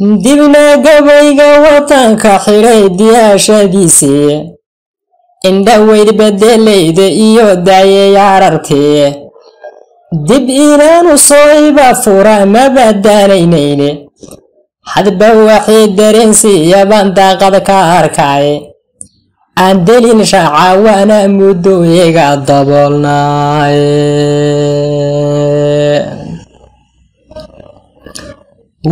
dibna gabayga watanka xiray diyaashadiisii indhaweyd bedelayda iyo daayeyaarartee dib inaanu soo iba fura ma badanaynayne hadba waxay dareensiiya baan daaqad ka arkaaye aan delin shaaca waana muddooyiga daboolnaaye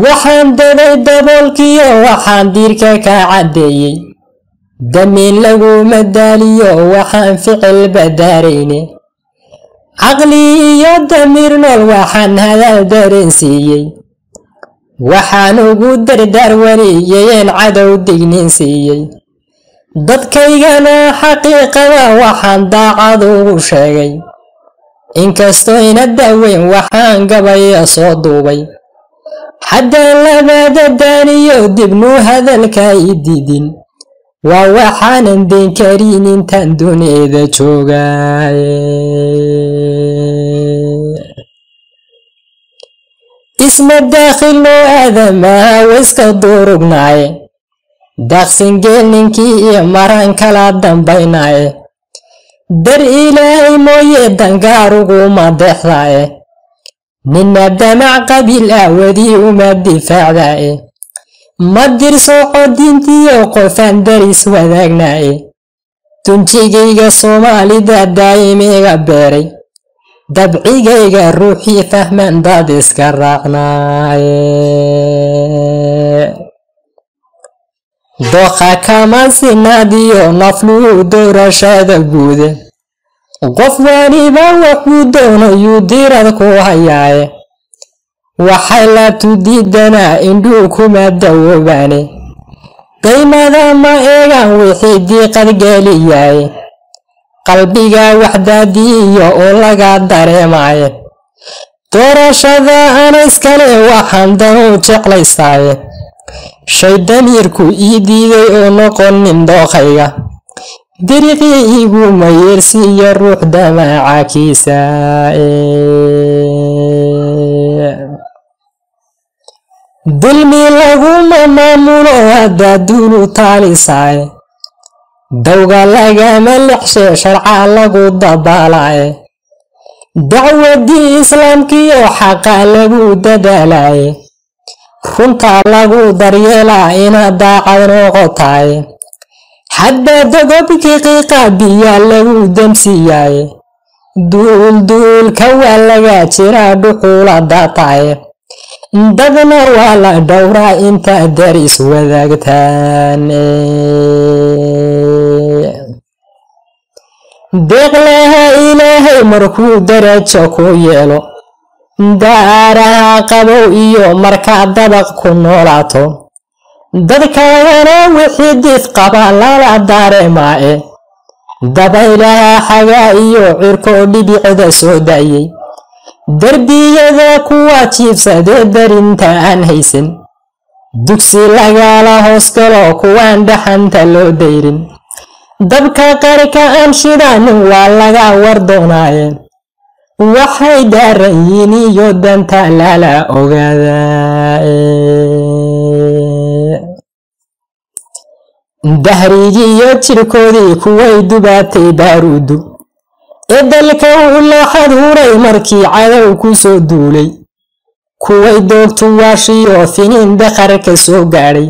waxaan daday daboolkiyo waxaan diirka ka caddeeyey damiin laguma daaliyo waxaan ficil badaarayne caqli iyo damiir nool waxaan hadal dareensiiyey waxaan ugu dardaar wariyeen cadow dignin siiyey dadkaygana xaqiiqada waxaan daacad ugu sheegay inkastoo ina daaweyn waxaan gabaya soo duubay haddaan labada daaniyo dibnu hadalka i diidin waa waxaanan dayn karin intaan dunida joogaaye isma daakhilno aadamaha wayska durugnaaye daaqsingeel ninkii iyo maran kala dambaynaaye dar ilaahay mooye dangaaruguma deexdaaye nina damac qabiil aawadii uma difaacdaaye ma dirsoco diintiyo qofaan daris wadaagnaaye dunjigayga soomaalida daa'imiga beeray dabcigayga ruuxii fahmaan dad iska raacnaaye dooqa kama sinaadiyo nafluu doorashada guude qof waliba wuxuu doonayuu diirad ku hayaaye waxay laabtu diidanaa indhuu kuma dawoobaane daymada ma eegaan wixii diiqad geliyaaye qalbiga waxdaadiiyo oo laga dareemaaye doorashada ana iskale waxaan danu jeclaysaaye shay damiirku ii diiday oo noqonin dooqayga diriqii iguma yeersiiyo ruux damaacakiisa dulmi laguma maamulo haddaa duulu taalisaaye dawga lagama lexshe sharca lagu dabaalaaye dacwadii islaamkiyo xaqa lagu dadaalaaye runta lagu daryeelaa inaad daacad noqotaaye haddaa dagobkii qiiqa biyaa lagu damsiyaaye duulduulka waa laga jiraa dhuxula daataaye dadna waa la dhowraa intaa daris wadaagtaan deeqlaha ilaahay markuu darajo ku yeelo daaraha qabow iyo markaa dabaq ku noolaato dadkaagana wixii diif qaba lala dareemaae dabaylaha xagaa iyo cirkoo dhibicda soo daayey darbiyada kuwa jiibsadee darinta aan haysan dugsi lagala hoos galo kuwaan dhaxanta loo dayrin dabka qarka aan shidaanin waa laga war doonaaye waxay daaran yihiin iyo danta lala ogaadaa dahrigiiyo jirkoodii kuway dubaatay baaruudu ee dalka uu laaxad huray markii cadow ku soo duulay kuway doogtu waashiyo finiin daqarka soo gaadhay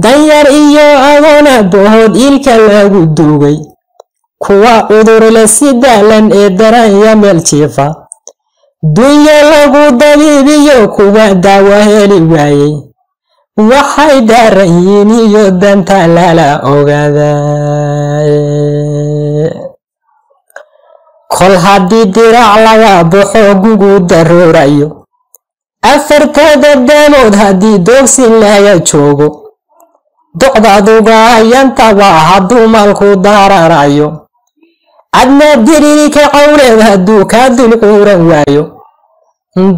danyar iyo agoona bohood ilka lagu duugay kuwa cudurle si daalan ee daranya meel jiifa dunya lagu dabiibiyo kuwa daawo heli waayey waxay daaran yihiin iyo danta lala ogaadaa kol haddii diraac laga baxo gugu daroorayo afartada daamood haddii doogsin laga joogo docdaduga yantaba hadduu maalku dararayo adna dirirka cawleed hadduu kaa dulcuuran waayo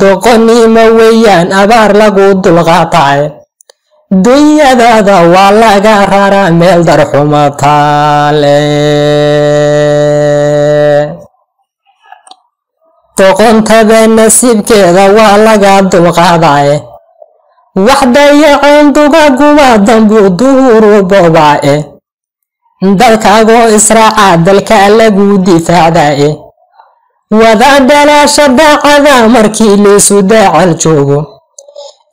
doqonnimo weeyaan abaar lagu dulqaataaye dunyadaada waa laga raraa meel darxuma taale doqontada nasiibkeeda waa laga dulqaadaaye waxda yaqaan dugaaguma dambu duhuru boobaae dalkaagoo israaca dalka lagu difaacdaae wada dhalaasha daacada markii laysu daacal joogo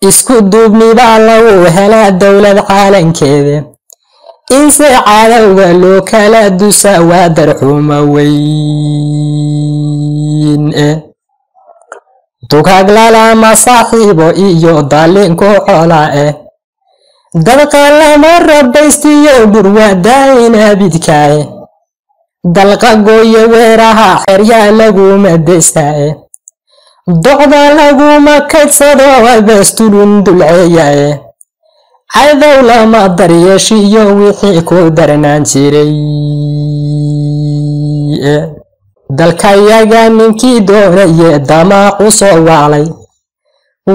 isku duubni baa lagu helaa dowlad caalankeeda inse cadowga loo kala dusa waa darxuma weyn dugaag lalama saaxiibo iyo daalinko colaa dalqa lama rabaystiyo dhurwaadaayna bidkaae dalqa gooye weeraha xeryaa laguma deystaae docda laguma kadsado abastulun dulceeyaae cadow lama daryeeshiyo wixii ku darnaan jiray dalkayaga ninkii doonaye damaacu soo waalay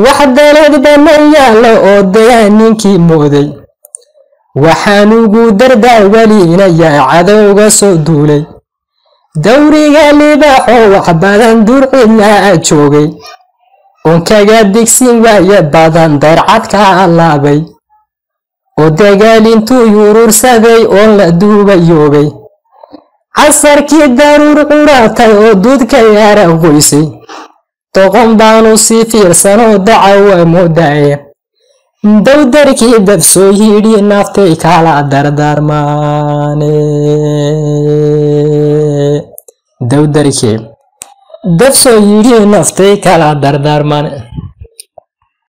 wax dalad banan yaalo oo dayaa ninkii mooday waxaan ugu dardaar welinayaa cadowga soo duulay dawriga libaaxo wax badan durcidnaa joogay oon kaga digsin waaye badan darcadka allaabay oo dagaalintuu yurursaday oon la duubayoobay casarkii daruur curaatay oo duudka yaara qoysay doqon baanu sii fiirsanoo dacawa moodaaye dawdarkii dab soo yidhi naftay kala dardaarmaane dawdarkii dab soo yidhi naftay kala dardaarmaane